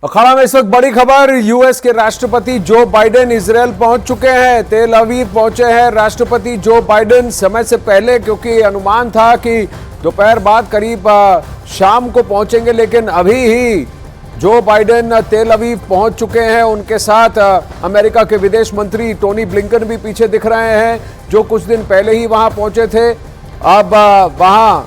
अखाड़ा में इस वक्त बड़ी खबर, यूएस के राष्ट्रपति जो बाइडेन इजरायल पहुंच चुके हैं। तेल अवीव पहुंचे हैं राष्ट्रपति जो बाइडेन समय से पहले, क्योंकि अनुमान था कि दोपहर बाद करीब शाम को पहुंचेंगे, लेकिन अभी ही जो बाइडेन तेल अवीव पहुंच चुके हैं। उनके साथ अमेरिका के विदेश मंत्री टोनी ब्लिंकन भी पीछे दिख रहे हैं, जो कुछ दिन पहले ही वहां पहुंचे थे। अब वहां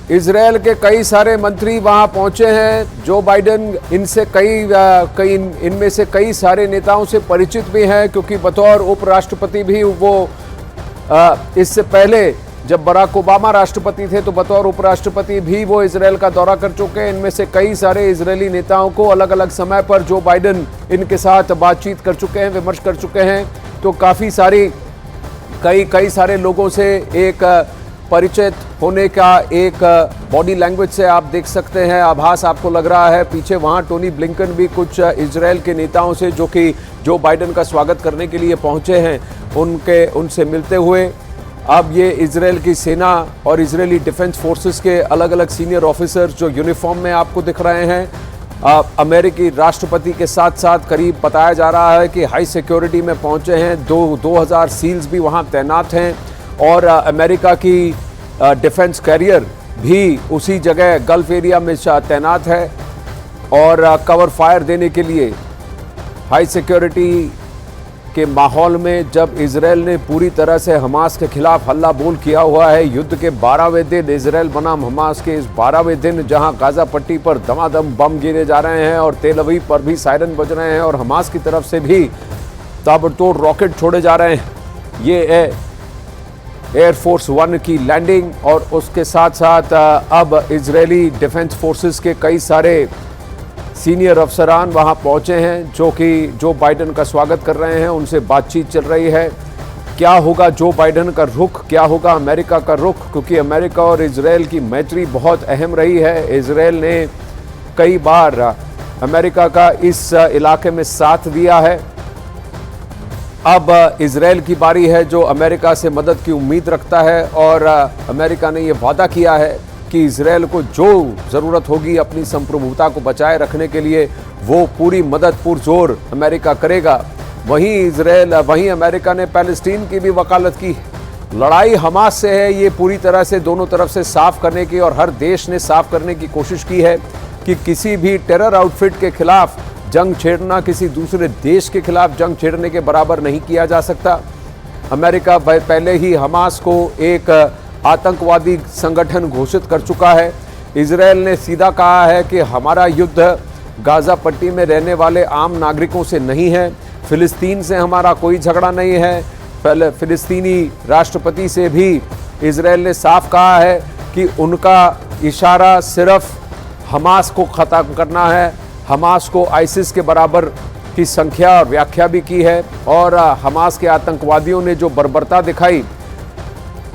इजरायल के कई सारे मंत्री वहां पहुंचे हैं। जो बाइडेन इनमें से कई सारे नेताओं से परिचित भी हैं, क्योंकि बतौर उपराष्ट्रपति भी वो इससे पहले जब बराक ओबामा राष्ट्रपति थे तो बतौर उपराष्ट्रपति भी वो इजरायल का दौरा कर चुके हैं। इनमें से कई सारे इजरायली नेताओं को अलग अलग समय पर जो बाइडेन इनके साथ बातचीत कर चुके हैं, विमर्श कर चुके हैं। तो काफ़ी सारी कई सारे लोगों से एक परिचित होने का एक बॉडी लैंग्वेज से आप देख सकते हैं, आभास आपको लग रहा है। पीछे वहां टोनी ब्लिंकन भी कुछ इजरायल के नेताओं से, जो कि जो बाइडेन का स्वागत करने के लिए पहुंचे हैं, उनसे मिलते हुए। अब ये इजरायल की सेना और इजरायली डिफेंस फोर्सेस के अलग अलग सीनियर ऑफिसर्स जो यूनिफॉर्म में आपको दिख रहे हैं, अमेरिकी राष्ट्रपति के साथ साथ करीब बताया जा रहा है कि हाई सिक्योरिटी में पहुंचे हैं। 2000 सील्स भी वहां तैनात हैं और अमेरिका की डिफेंस कैरियर भी उसी जगह गल्फ एरिया में तैनात है और कवर फायर देने के लिए। हाई सिक्योरिटी के माहौल में जब इजरायल ने पूरी तरह से हमास के खिलाफ हल्ला बोल किया हुआ है, युद्ध के 12वें दिन इजरायल बनाम हमास के इस 12वें दिन जहां गाजा पट्टी पर दमादम बम गिरे जा रहे हैं और तेल अवीव पर भी सायरन बज रहे हैं और हमास की तरफ से भी ताबड़तोड़ रॉकेट छोड़े जा रहे हैं। ये एयरफोर्स 1 की लैंडिंग और उसके साथ साथ अब इजरायली डिफेंस फोर्सेस के कई सारे सीनियर अफसरान वहां पहुंचे हैं, जो कि जो बाइडेन का स्वागत कर रहे हैं। उनसे बातचीत चल रही है। क्या होगा जो बाइडेन का रुख, क्या होगा अमेरिका का रुख, क्योंकि अमेरिका और इजरायल की मैत्री बहुत अहम रही है। इजरायल ने कई बार अमेरिका का इस इलाके में साथ दिया है। अब इजरायल की बारी है, जो अमेरिका से मदद की उम्मीद रखता है और अमेरिका ने ये वादा किया है कि इजरायल को जो ज़रूरत होगी अपनी संप्रभुता को बचाए रखने के लिए, वो पूरी मदद पुरजोर अमेरिका करेगा। वहीं अमेरिका ने पैलेस्टीन की भी वकालत की। लड़ाई हमास से है, ये पूरी तरह से दोनों तरफ से साफ करने की और हर देश ने साफ करने की कोशिश की है कि किसी भी टेरर आउटफिट के खिलाफ जंग छेड़ना किसी दूसरे देश के खिलाफ जंग छेड़ने के बराबर नहीं किया जा सकता। अमेरिका पहले ही हमास को एक आतंकवादी संगठन घोषित कर चुका है। इजरायल ने सीधा कहा है कि हमारा युद्ध गाजा पट्टी में रहने वाले आम नागरिकों से नहीं है, फिलिस्तीन से हमारा कोई झगड़ा नहीं है। फिलिस्तीनी राष्ट्रपति से भी इजरायल ने साफ कहा है कि उनका इशारा सिर्फ हमास को ख़त्म करना है। हमास को आइसिस के बराबर की संख्या और व्याख्या भी की है और हमास के आतंकवादियों ने जो बर्बरता दिखाई,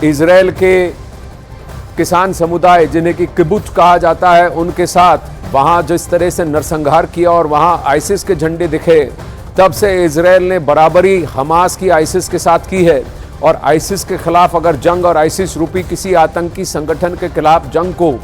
इजरायल के किसान समुदाय जिन्हें कि किबुत्ज कहा जाता है, उनके साथ वहाँ जिस तरह से नरसंहार किया और वहाँ आइसिस के झंडे दिखे, तब से इजरायल ने बराबरी हमास की आइसिस के साथ की है। और आइसिस के खिलाफ अगर जंग और आइसिस रूपी किसी आतंकी संगठन के खिलाफ जंग को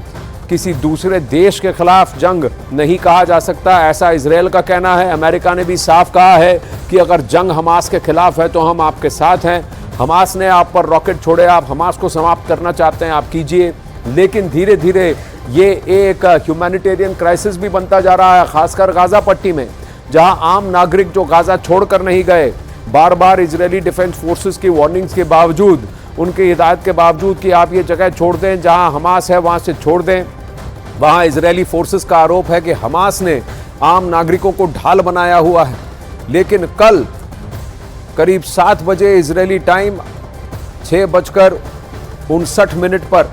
किसी दूसरे देश के खिलाफ जंग नहीं कहा जा सकता, ऐसा इजरायल का कहना है। अमेरिका ने भी साफ कहा है कि अगर जंग हमास के खिलाफ है तो हम आपके साथ हैं। हमास ने आप पर रॉकेट छोड़े, आप हमास को समाप्त करना चाहते हैं, आप कीजिए। लेकिन धीरे धीरे ये एक ह्यूमैनिटेरियन क्राइसिस भी बनता जा रहा है, खासकर गाजा पट्टी में, जहां आम नागरिक जो गाजा छोड़कर नहीं गए, बार बार इजरायली डिफेंस फोर्सेस की वार्निंग्स के बावजूद, उनकी हिदायत के बावजूद कि आप ये जगह छोड़ दें, जहां हमास है वहां से छोड़ दें, वहां इजरायली फोर्सेस का आरोप है कि हमास ने आम नागरिकों को ढाल बनाया हुआ है। लेकिन कल करीब 7 बजे इजरायली टाइम 6:59 पर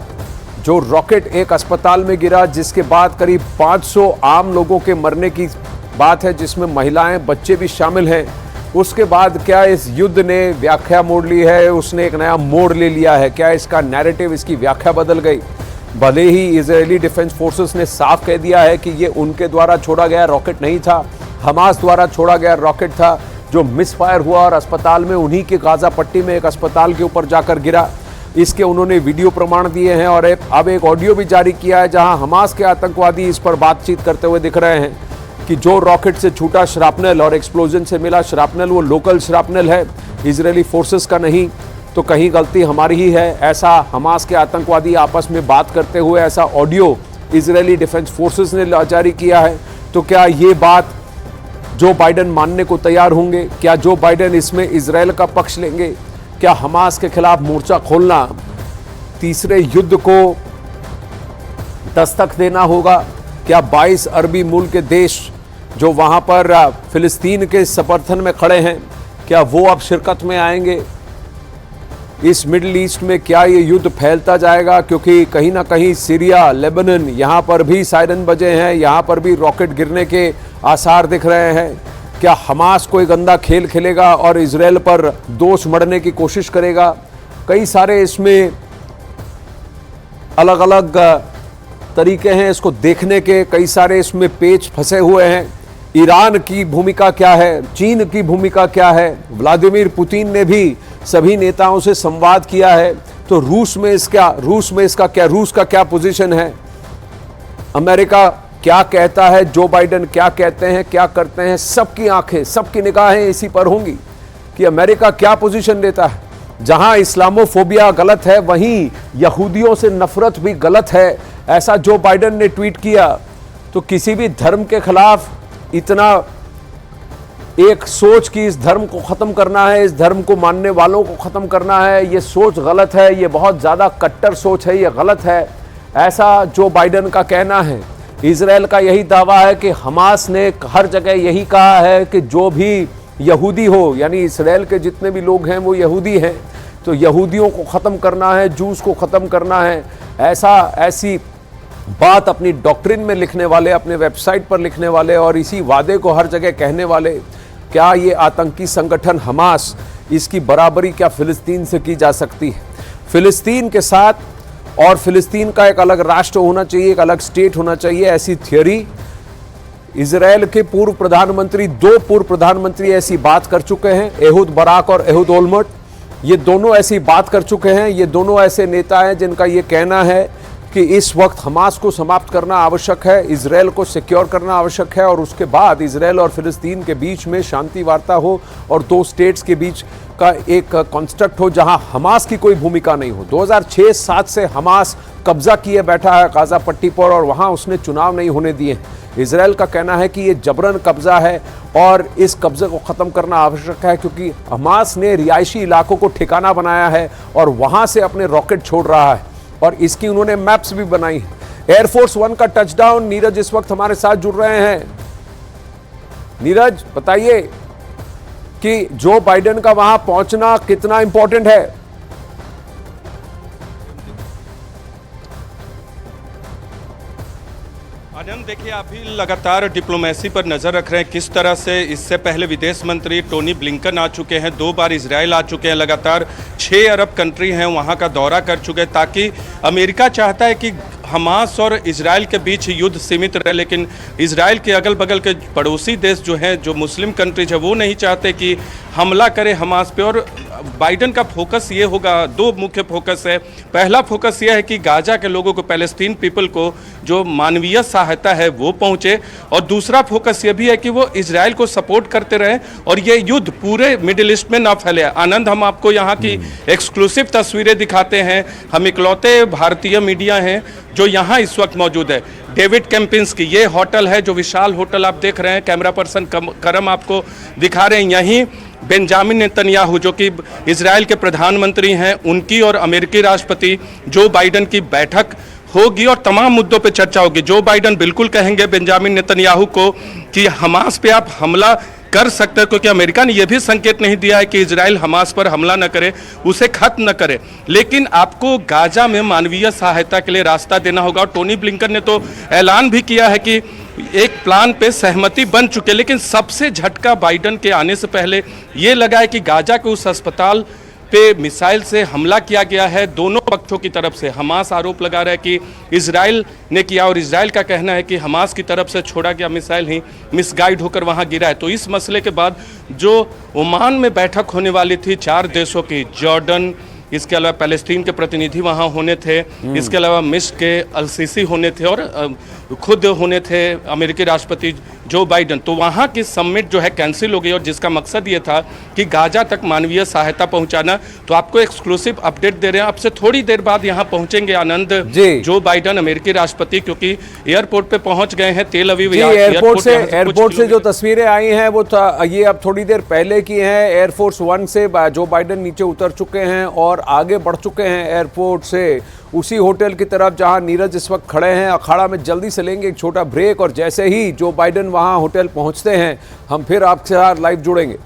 जो रॉकेट एक अस्पताल में गिरा, जिसके बाद करीब 500 आम लोगों के मरने की बात है, जिसमें महिलाएं, बच्चे भी शामिल हैं। उसके बाद क्या इस युद्ध ने व्याख्या मोड़ ली है, उसने एक नया मोड़ ले लिया है? क्या इसका नैरेटिव, इसकी व्याख्या बदल गई? भले ही इजरायली डिफेंस फोर्सेस ने साफ कह दिया है कि ये उनके द्वारा छोड़ा गया रॉकेट नहीं था, हमास द्वारा छोड़ा गया रॉकेट था जो मिसफायर हुआ और अस्पताल में, उन्हीं के गाजा पट्टी में एक अस्पताल के ऊपर जाकर गिरा। इसके उन्होंने वीडियो प्रमाण दिए हैं और अब एक ऑडियो भी जारी किया है जहां हमास के आतंकवादी इस पर बातचीत करते हुए दिख रहे हैं। कि जो रॉकेट से छूटा श्रापनल और एक्सप्लोजन से मिला श्रापनल वो लोकल श्रापनल है, इजरायली फोर्सेस का नहीं, तो कहीं गलती हमारी ही है। ऐसा हमास के आतंकवादी आपस में बात करते हुए ऐसा ऑडियो इजरायली डिफेंस फोर्सेस ने जारी किया है। तो क्या ये बात जो बाइडेन मानने को तैयार होंगे? क्या जो बाइडेन इसमें इजरायल का पक्ष लेंगे? क्या हमास के खिलाफ मोर्चा खोलना तीसरे युद्ध को दस्तक देना होगा? क्या 22 अरबी मूल के देश जो वहां पर फिलिस्तीन के समर्थन में खड़े हैं, क्या वो अब शिरकत में आएंगे? इस मिडिल ईस्ट में क्या ये युद्ध फैलता जाएगा? क्योंकि कहीं ना कहीं सीरिया, लेबनान, यहाँ पर भी सायरन बजे हैं, यहाँ पर भी रॉकेट गिरने के आसार दिख रहे हैं। क्या हमास कोई गंदा खेल खेलेगा और इजरायल पर दोष मढ़ने की कोशिश करेगा? कई सारे इसमें अलग अलग तरीके हैं इसको देखने के, कई सारे इसमें पेच फंसे हुए हैं। ईरान की भूमिका क्या है? चीन की भूमिका क्या है? व्लादिमीर पुतिन ने भी सभी नेताओं से संवाद किया है, तो रूस का क्या पोजीशन है? अमेरिका क्या कहता है? जो बाइडेन क्या कहते हैं, क्या करते हैं? सबकी आंखें, सबकी निगाहें इसी पर होंगी कि अमेरिका क्या पोजीशन लेता है। जहां इस्लामोफोबिया गलत है, वहीं यहूदियों से नफरत भी गलत है, ऐसा जो बाइडेन ने ट्वीट किया। तो किसी भी धर्म के खिलाफ इतना एक सोच कि इस धर्म को खत्म करना है, इस धर्म को मानने वालों को खत्म करना है, ये सोच गलत है, ये बहुत ज्यादा कट्टर सोच है, ये गलत है, ऐसा जो बाइडेन का कहना है। इजरायल का यही दावा है कि हमास ने हर जगह यही कहा है कि जो भी यहूदी हो, यानी इजरायल के जितने भी लोग हैं वो यहूदी हैं, तो यहूदियों को ख़त्म करना है, जूस को ख़त्म करना है। ऐसी बात अपनी डॉक्ट्रिन में लिखने वाले, अपने वेबसाइट पर लिखने वाले और इसी वादे को हर जगह कहने वाले, क्या ये आतंकी संगठन हमास, इसकी बराबरी क्या फिलिस्तीन से की जा सकती है? फिलिस्तीन के साथ और फिलिस्तीन का एक अलग राष्ट्र होना चाहिए, एक अलग स्टेट होना चाहिए, ऐसी थियोरी इजरायल के दो पूर्व प्रधानमंत्री ऐसी बात कर चुके हैं, एहुद बराक और एहुद ओलमर्ट। ये दोनों ऐसी बात कर चुके हैं। ये दोनों ऐसे नेता हैं जिनका ये कहना है कि इस वक्त हमास को समाप्त करना आवश्यक है, इजरायल को सिक्योर करना आवश्यक है और उसके बाद इजरायल और फिलिस्तीन के बीच में शांति वार्ता हो और दो स्टेट्स के बीच का एक कॉन्स्ट्रक्ट हो जहां हमास की कोई भूमिका नहीं हो। 2006-07 से हमास कब्जा किए बैठा है गाजा पट्टी पर और वहां उसने चुनाव नहीं होने दिए। इजरायल का कहना है कि ये जबरन कब्जा है और इस कब्जे को ख़त्म करना आवश्यक है, क्योंकि हमास ने रिहायशी इलाकों को ठिकाना बनाया है और वहां से अपने रॉकेट छोड़ रहा है और इसकी उन्होंने मैप्स भी बनाई है। एयरफोर्स 1 का टचडाउन, नीरज इस वक्त हमारे साथ जुड़ रहे हैं। नीरज, बताइए कि जो बाइडेन का वहां पहुंचना कितना इंपॉर्टेंट है? आनंद, देखिए आप भी लगातार डिप्लोमेसी पर नज़र रख रहे हैं, किस तरह से इससे पहले विदेश मंत्री टोनी ब्लिंकन आ चुके हैं, 2 बार इजराइल आ चुके हैं, लगातार 6 अरब कंट्री हैं वहाँ का दौरा कर चुके हैं, ताकि अमेरिका चाहता है कि हमास और इजराइल के बीच युद्ध सीमित रहे, लेकिन इजराइल के अगल बगल के पड़ोसी देश जो हैं, जो मुस्लिम कंट्रीज है, वो नहीं चाहते कि हमला करे हमास पे। और बाइडेन का फोकस ये होगा, 2 मुख्य फोकस है। पहला फोकस ये है कि गाजा के लोगों को, पैलेस्टीन पीपल को जो मानवीय सहायता है वो पहुंचे, और दूसरा फोकस ये भी है कि वो इजराइल को सपोर्ट करते रहें और ये युद्ध पूरे मिडिल ईस्ट में ना फैले। आनंद, हम आपको यहाँ की एक्सक्लूसिव तस्वीरें दिखाते हैं। हम इकलौते भारतीय मीडिया हैं जो यहाँ इस वक्त मौजूद है। डेविड केम्पिंस्की, ये होटल है, जो विशाल होटल आप देख रहे हैं, कैमरा पर्सन करम आपको दिखा रहे हैं। यहीं बेंजामिन नेतन्याहू, जो कि इजराइल के प्रधानमंत्री हैं, उनकी और अमेरिकी राष्ट्रपति जो बाइडेन की बैठक होगी और तमाम मुद्दों पे चर्चा होगी। जो बाइडेन बिल्कुल कहेंगे बेंजामिन नेतन्याहू को कि हमास पे आप हमला कर सकते हैं, क्योंकि अमेरिका ने यह भी संकेत नहीं दिया है कि इजराइल हमास पर हमला न करे, उसे खत्म न करे, लेकिन आपको गाजा में मानवीय सहायता के लिए रास्ता देना होगा। और टोनी ब्लिंकन ने तो ऐलान भी किया है कि एक प्लान पे सहमति बन चुके, लेकिन सबसे झटका बाइडेन के आने से पहले ये लगा है कि गाजा के उस अस्पताल पे मिसाइल से हमला किया गया है दोनों पक्षों की तरफ से। हमास आरोप लगा रहा है कि इजराइल ने किया और इजराइल का कहना है कि हमास की तरफ से छोड़ा गया मिसाइल ही मिसगाइड होकर वहां गिरा है। तो इस मसले के बाद जो ओमान में बैठक होने वाली थी 4 देशों की, जॉर्डन, इसके अलावा पैलेस्टीन के प्रतिनिधि वहाँ होने थे, इसके अलावा मिस्र के अल-सीसी होने थे और खुद होने थे अमेरिकी राष्ट्रपति जो बाइडन। तो वहाँ की समिट जो है कैंसिल हो गई और जिसका मकसद ये था कि गाजा तक मानवीय सहायता पहुंचाना। तो आपको एक्सक्लूसिव अपडेट दे रहे हैं, आपसे थोड़ी देर बाद यहाँ पहुंचेंगे आनंद जो बाइडन अमेरिकी राष्ट्रपति, क्योंकि एयरपोर्ट पे पहुंच गए हैं तेल अवीव एयरपोर्ट से जो तस्वीरें आई हैं वो ये अब थोड़ी देर पहले की हैं। एयरफोर्स 1 से जो बाइडन नीचे उतर चुके हैं और आगे बढ़ चुके हैं एयरपोर्ट से उसी होटल की तरफ जहां नीरज इस वक्त खड़े हैं। अखाड़ा में जल्दी से लेंगे एक छोटा ब्रेक और जैसे ही जो बाइडन वहां होटल पहुंचते हैं हम फिर आपके साथ लाइव जुड़ेंगे।